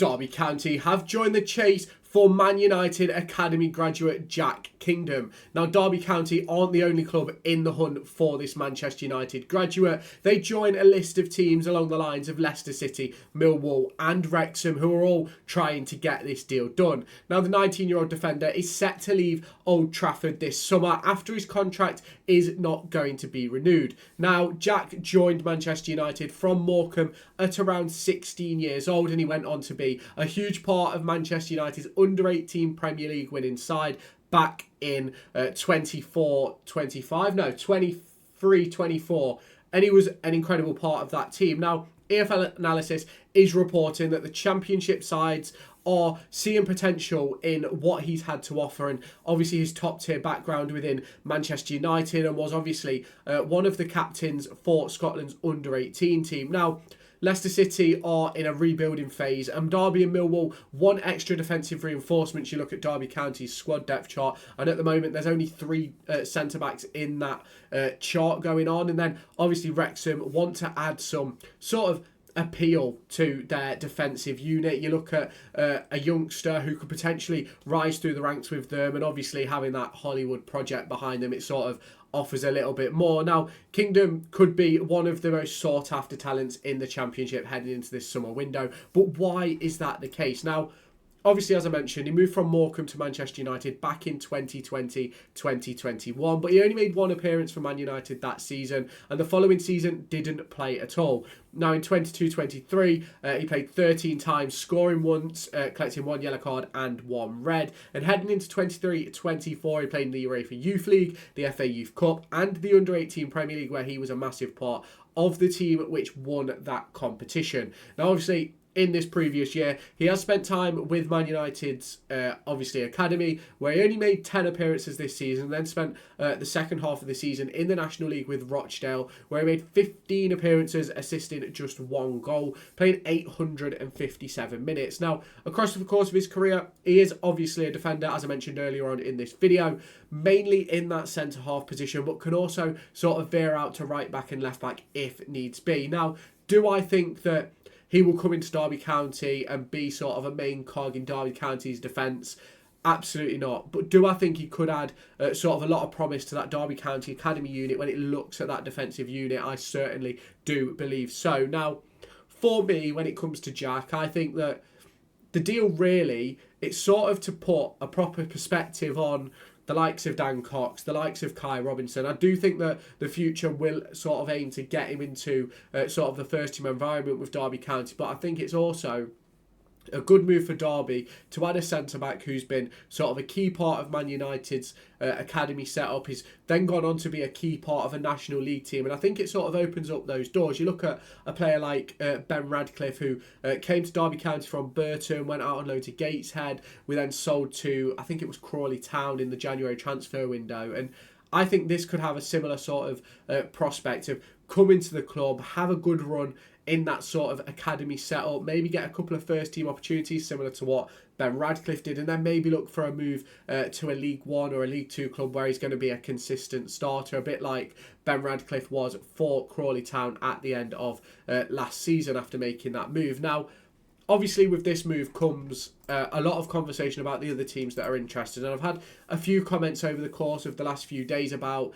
Derby County have joined the chase for Man United Academy graduate Jack Kingdon. Now, Derby County aren't the only club in the hunt for this Manchester United graduate. They join a list of teams along the lines of Leicester City, Millwall and Wrexham, who are all trying to get this deal done. Now, the 19-year-old defender is set to leave Old Trafford this summer after his contract is not going to be renewed. Now, Jack joined Manchester United from Morecambe at around 16 years old, and he went on to be a huge part of Manchester United's under-18 Premier League winning side back in 23-24, and he was an incredible part of that team. Now, EFL Analysis is reporting that the Championship sides are seeing potential in what he's had to offer, and obviously his top tier background within Manchester United, and was obviously one of the captains for Scotland's under-18 team. Now, Leicester City are in a rebuilding phase, and Derby and Millwall want extra defensive reinforcements. You look at Derby County's squad depth chart, and at the moment there's only 3 centre-backs in that chart going on. And then obviously Wrexham want to add some sort of appeal to their defensive unit. You look at a youngster who could potentially rise through the ranks with them, and obviously having that Hollywood project behind them, it sort of offers a little bit more. Now, Kingdom could be one of the most sought after talents in the Championship heading into this summer window. But why is that the case? Now, obviously, as I mentioned, he moved from Morecambe to Manchester United back in 2020-2021, but he only made 1 appearance for Man United that season, and the following season didn't play at all. Now, in 22-23, he played 13 times, scoring once, collecting 1 yellow card and 1 red. And heading into 23-24, he played in the UEFA Youth League, the FA Youth Cup, and the Under-18 Premier League, where he was a massive part of the team which won that competition. Now, obviously, in this previous year, he has spent time with Man United's obviously academy, where he only made 10 appearances this season, and then spent the second half of the season in the National League with Rochdale, where he made 15 appearances, assisting just 1 goal, playing 857 minutes. Now, across the course of his career, he is obviously a defender, as I mentioned earlier on in this video, mainly in that centre-half position, but can also sort of veer out to right-back and left-back if needs be. Now, do I think that he will come into Derby County and be sort of a main cog in Derby County's defence? Absolutely not. But do I think he could add sort of a lot of promise to that Derby County Academy unit when it looks at that defensive unit? I certainly do believe so. Now, for me, when it comes to Jack, I think that the deal really, it's sort of to put a proper perspective on the likes of Dan Cox, the likes of Kai Robinson. I do think that the future will sort of aim to get him into sort of the first team environment with Derby County, but I think it's also a good move for Derby to add a centre-back who's been sort of a key part of Man United's academy setup. He's then gone on to be a key part of a National League team, and I think it sort of opens up those doors. You look at a player like Ben Radcliffe, who came to Derby County from Burton, went out on loan to Gateshead, we then sold to, I think it was Crawley Town in the January transfer window, and I think this could have a similar sort of prospect of come into the club, have a good run in that sort of academy setup, maybe get a couple of first team opportunities similar to what Ben Radcliffe did, and then maybe look for a move to a League One or a League Two club where he's going to be a consistent starter, a bit like Ben Radcliffe was for Crawley Town at the end of last season after making that move. Now, obviously, with this move comes a lot of conversation about the other teams that are interested. And I've had a few comments over the course of the last few days about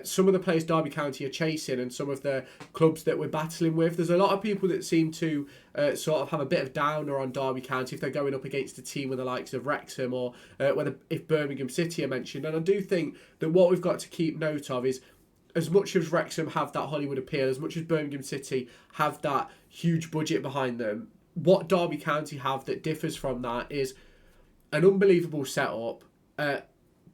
some of the players Derby County are chasing and some of the clubs that we're battling with. There's a lot of people that seem to sort of have a bit of downer on Derby County if they're going up against a team with the likes of Wrexham or if Birmingham City are mentioned. And I do think that what we've got to keep note of is, as much as Wrexham have that Hollywood appeal, as much as Birmingham City have that huge budget behind them, what Derby County have that differs from that is an unbelievable setup,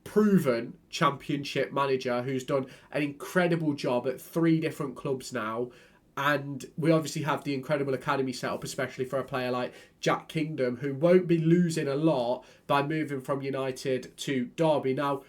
proven Championship manager who's done an incredible job at 3 different clubs now, and we obviously have the incredible academy setup, especially for a player like Jack Kingdon, who won't be losing a lot by moving from United to Derby. Now,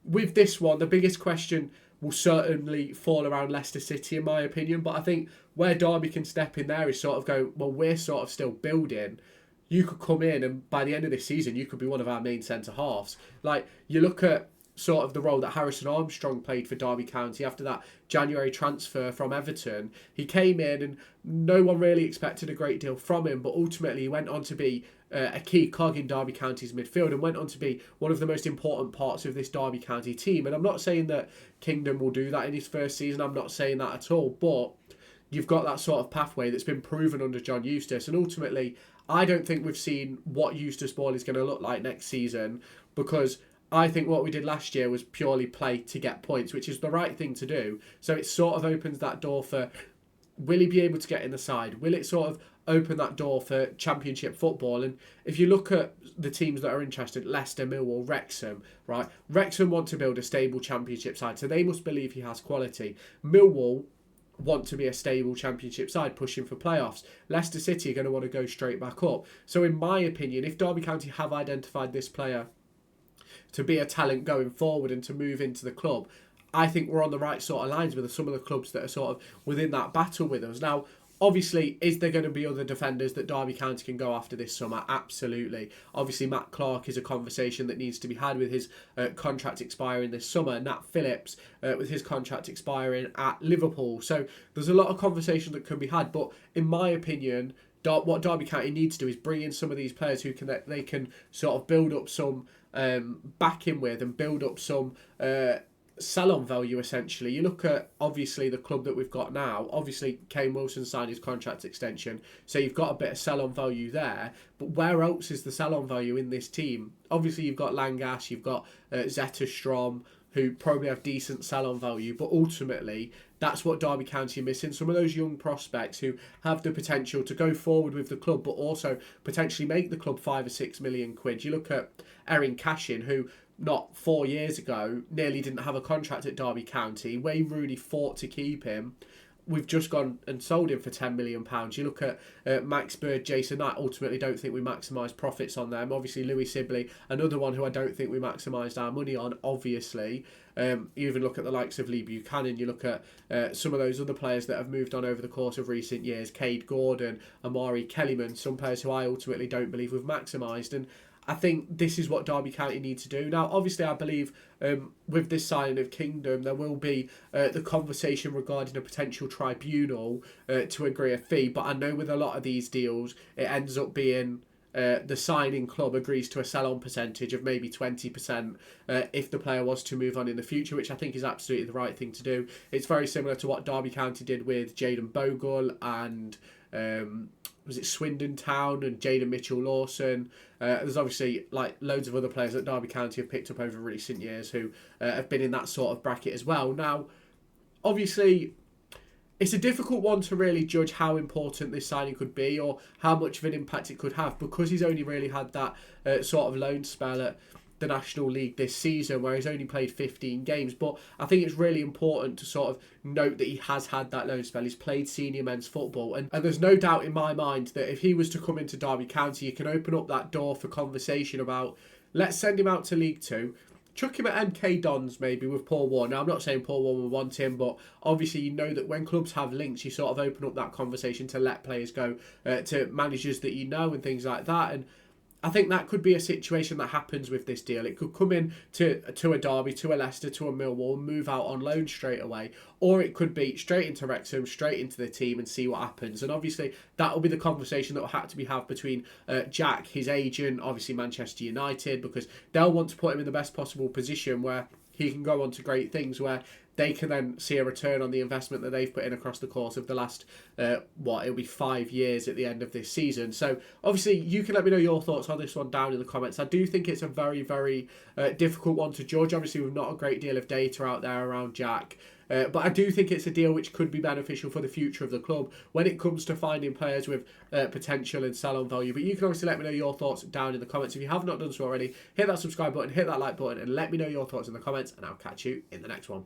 with this one, the biggest question will certainly fall around Leicester City, in my opinion. But I think where Derby can step in there is sort of go, well, we're sort of still building. You could come in and by the end of this season, you could be one of our main centre-halves. Like, you look at sort of the role that Harrison Armstrong played for Derby County after that January transfer from Everton. He came in and no one really expected a great deal from him, but ultimately he went on to be a key cog in Derby County's midfield and went on to be one of the most important parts of this Derby County team. And I'm not saying that Kingdon will do that in his first season, I'm not saying that at all, but you've got that sort of pathway that's been proven under John Eustace, and ultimately I don't think we've seen what Eustace ball is going to look like next season, because I think what we did last year was purely play to get points, which is the right thing to do. So it sort of opens that door for, will he be able to get in the side? Will it sort of open that door for Championship football? And if you look at the teams that are interested, Leicester, Millwall, Wrexham, right? Wrexham want to build a stable Championship side, so they must believe he has quality. Millwall want to be a stable Championship side pushing for playoffs. Leicester City are going to want to go straight back up. So in my opinion, if Derby County have identified this player to be a talent going forward and to move into the club, I think we're on the right sort of lines with some of the clubs that are sort of within that battle with us. Now, obviously, is there going to be other defenders that Derby County can go after this summer? Absolutely. Obviously, Matt Clark is a conversation that needs to be had with his contract expiring this summer. Nat Phillips with his contract expiring at Liverpool. So there's a lot of conversation that can be had. But in my opinion, what Derby County needs to do is bring in some of these players who they can sort of build up some backing with and build up some sell-on value, essentially. You look at, obviously, the club that we've got now. Obviously, Kane Wilson signed his contract extension, so you've got a bit of sell-on value there. But where else is the sell-on value in this team? Obviously, you've got Langash, you've got Zetterstrom, who probably have decent sell-on value, but ultimately, that's what Derby County are missing. Some of those young prospects who have the potential to go forward with the club, but also potentially make the club 5 or 6 million quid. You look at Erin Cashin, who not 4 years ago nearly didn't have a contract at Derby County. Wayne Rooney fought to keep him. We've just gone and sold him for £10 million. You look at Max Bird, Jason Knight, ultimately don't think we maximised profits on them. Obviously, Louis Sibley, another one who I don't think we maximised our money on, obviously. You even look at the likes of Lee Buchanan, you look at some of those other players that have moved on over the course of recent years, Cade Gordon, Amari Kellyman, some players who I ultimately don't believe we've maximised. And I think this is what Derby County need to do. Now, obviously, I believe with this signing of Kingdom, there will be the conversation regarding a potential tribunal to agree a fee. But I know with a lot of these deals, it ends up being the signing club agrees to a sell-on percentage of maybe 20% if the player was to move on in the future, which I think is absolutely the right thing to do. It's very similar to what Derby County did with Jayden Bogle and was it Swindon Town and Jaden Mitchell-Lawson. There's obviously like loads of other players that Derby County have picked up over recent years who have been in that sort of bracket as well. Now, obviously, it's a difficult one to really judge how important this signing could be or how much of an impact it could have, because he's only really had that sort of loan spell at the National League this season where he's only played 15 games. But I think it's really important to sort of note that he has had that loan spell. He's played senior men's football, and there's no doubt in my mind that if he was to come into Derby County, you can open up that door for conversation about, let's send him out to League Two, chuck him at MK Dons maybe with Paul Warne. Now, I'm not saying Paul Warne will want him, but obviously you know that when clubs have links, you sort of open up that conversation to let players go to managers that you know and things like that. And I think that could be a situation that happens with this deal. It could come in to a Derby, to a Leicester, to a Millwall, and move out on loan straight away. Or it could be straight into Wrexham, straight into the team and see what happens. And obviously that will be the conversation that will have to be had between Jack, his agent, obviously Manchester United, because they'll want to put him in the best possible position where he can go on to great things, where they can then see a return on the investment that they've put in across the course of the last, it'll be 5 years at the end of this season. So obviously you can let me know your thoughts on this one down in the comments. I do think it's a very, very difficult one to judge. Obviously, we've not a great deal of data out there around Jack. But I do think it's a deal which could be beneficial for the future of the club when it comes to finding players with potential and sell-on value. But you can obviously let me know your thoughts down in the comments. If you have not done so already, hit that subscribe button, hit that like button, and let me know your thoughts in the comments, and I'll catch you in the next one.